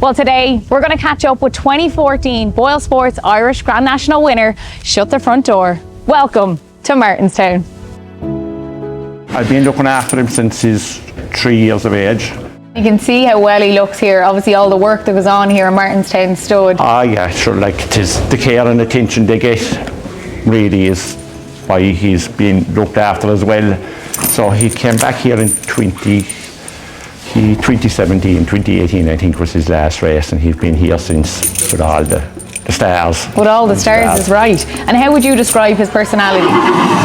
Well, today we're going to catch up with 2014 BoyleSports Irish Grand National winner, Shutthefrontdoor. Welcome to Martinstown. I've been looking after him since he's 3 years of age. You can see how well he looks here. Obviously all the work that goes on here in Martinstown Stud. Ah yeah, sure, like it is the care and attention they get really is why he's been looked after as well. So he came back here in 2017, 2018 I think was his last race, and he's been here since with all the stars. With all the stars is right. And how would you describe his personality?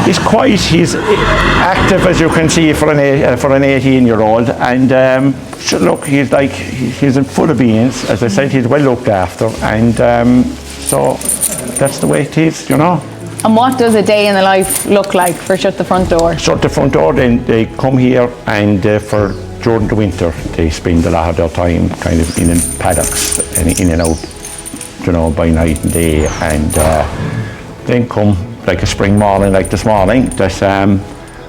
He's quiet, he's active as you can see for an 18-year-old, and look, he's full of beans. As I said, he's well looked after, and so that's the way it is, you know. And what does a day in the life look like for Shutthefrontdoor? Shutthefrontdoor, then they come here, and during the winter they spend a lot of their time kind of in paddocks and in and out, you know, by night and day, and then come like a spring morning like this morning that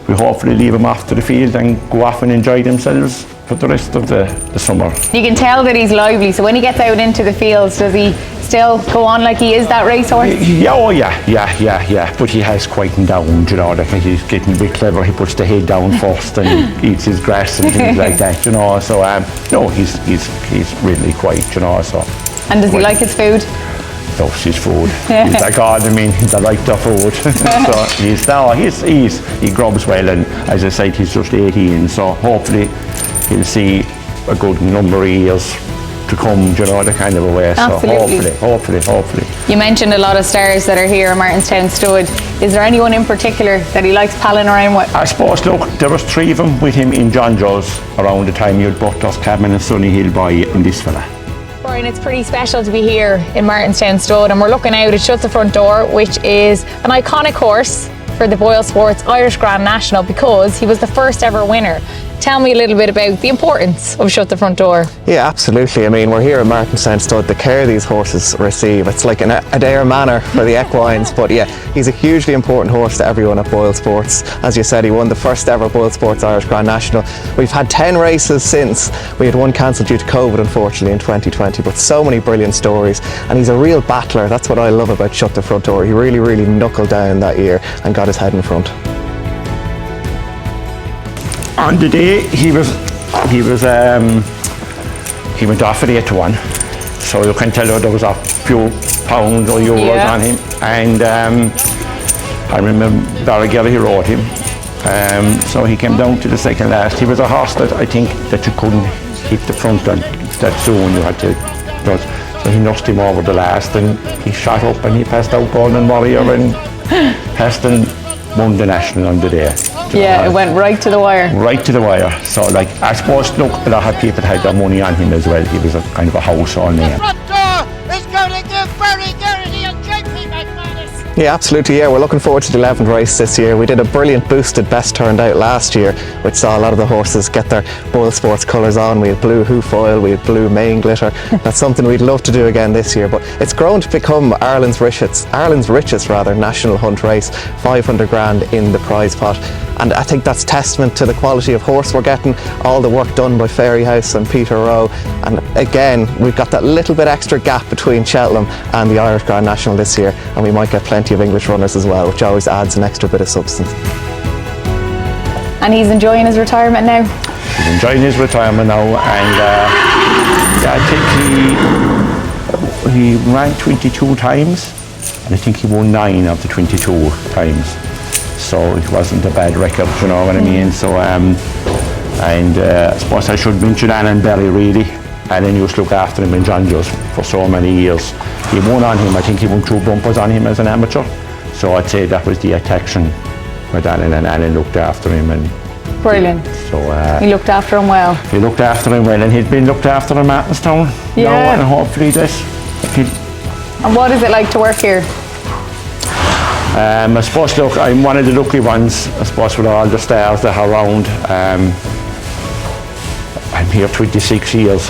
we hopefully leave them off to the field and go off and enjoy themselves for the rest of the summer. You can tell that he's lively, so when he gets out into the fields, does he still go on like he is that racehorse? Yeah, oh yeah, but he has quietened down, you know, like he's getting a bit clever. He puts the head down first and eats his grass and things like that, you know, so no, he's really quiet, you know, so. And does he like his food? Loves his food. He's like, I mean, they like their food. So he grubs well, and as I said, he's just 18, so hopefully he'll see a good number of years to come, you know, the kind of a way. Absolutely. So hopefully. You mentioned a lot of stars that are here in Martinstown Stud. Is there anyone in particular that he likes palling around with? I suppose, look, there was 3 of them with him in John Joe's around the time you had Butlers, Cabin and Sonny Hill Boy and this fella. Brian, it's pretty special to be here in Martinstown Stud, and we're looking out at Shutthefrontdoor, which is an iconic horse for the BoyleSports Irish Grand National because he was the first ever winner. Tell me a little bit about the importance of Shutthefrontdoor. Yeah, absolutely. I mean, we're here at Martinstown Stud. The care these horses receive, it's like an Adair manor for the equines. But yeah, he's a hugely important horse to everyone at BoyleSports. As you said, he won the first ever BoyleSports Irish Grand National. We've had 10 races since. We had one cancelled due to COVID, unfortunately, in 2020. But so many brilliant stories, and he's a real battler. That's what I love about Shutthefrontdoor. He really knuckled down that year and got his head in front. On the day he went off at 8-1, so you can tell there was a few pounds or euros on him, and I remember Barry Gelly rode him, so he came down to the second last. He was a horse that I think that you couldn't hit the front on that soon, you had to, so he notched him over the last, and he shot up and he passed out Golden Warrior and passed and won the national on the day. Yeah, it went right to the wire. Right to the wire. So, like, I suppose, look, a lot of people had their money on him as well. He was a kind of a household name. Shutthefrontdoor is going to give very dirty on JP McManus. Yeah, absolutely. Yeah, we're looking forward to the 11th race this year. We did a brilliant boosted best turned out last year, which saw a lot of the horses get their BoyleSports colours on. We had blue hoof oil, we had blue mane glitter. That's something we'd love to do again this year. But it's grown to become Ireland's richest national hunt race. 500 grand in the prize pot. And I think that's testament to the quality of horse we're getting, all the work done by Fairyhouse and Peter Rowe. And again, we've got that little bit extra gap between Cheltenham and the Irish Grand National this year, and we might get plenty of English runners as well, which always adds an extra bit of substance. And he's enjoying his retirement now? He's enjoying his retirement now, and yeah, I think he ran 22 times, and I think he won 9 of the 22 times. So it wasn't a bad record, you know what I mean? So, and I suppose I should mention Alan Berry really. Alan used to look after him in John Joe's for so many years. He won on him, I think he won 2 bumpers on him as an amateur. So I'd say that was the attraction with Alan, and Alan looked after him. And brilliant. So he looked after him well. He looked after him well, and he'd been looked after in Martinstown. Yeah. Now, and hopefully this. And what is it like to work here? I suppose, look, I'm one of the lucky ones, I suppose, with all the stars that are around. I'm here 26 years,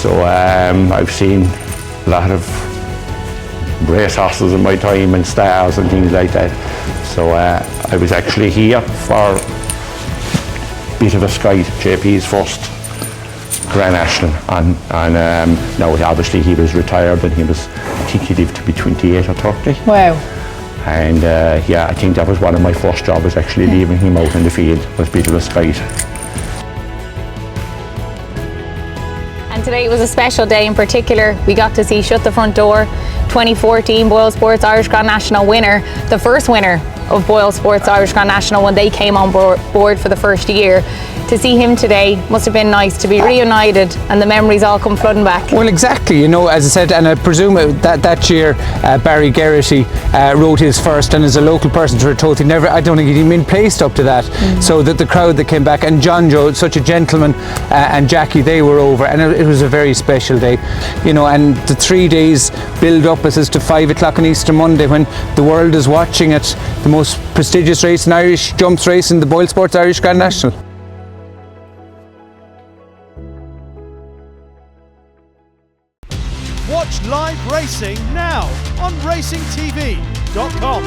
so I've seen a lot of racehorses in my time and stars and things like that. So I was actually here for a bit of a Sky, JP's first Grand National, and now obviously he was retired, and I think he lived to be 28 or 30. Wow. And yeah, I think that was one of my first jobs, actually leaving him out in the field, was a bit of a spite. And today was a special day in particular. We got to see Shutthefrontdoor, 2014 BoyleSports Irish Grand National winner, the first winner of BoyleSports Irish Grand National when they came on board for the first year. To see him today must have been nice to be reunited and the memories all come flooding back. Well, exactly, you know, as I said, and I presume that year Barry Geraghty wrote his first, and as a local person to Rototi, I don't think he'd even been placed up to that. So that the crowd that came back, and John Joe, such a gentleman, and Jackie, they were over, and it was a very special day, you know. And the 3 days build up as to 5 o'clock on Easter Monday, when the world is watching it, the most prestigious race in Irish jumps race in the BoyleSports Irish Grand National. Watch live racing now on racingtv.com.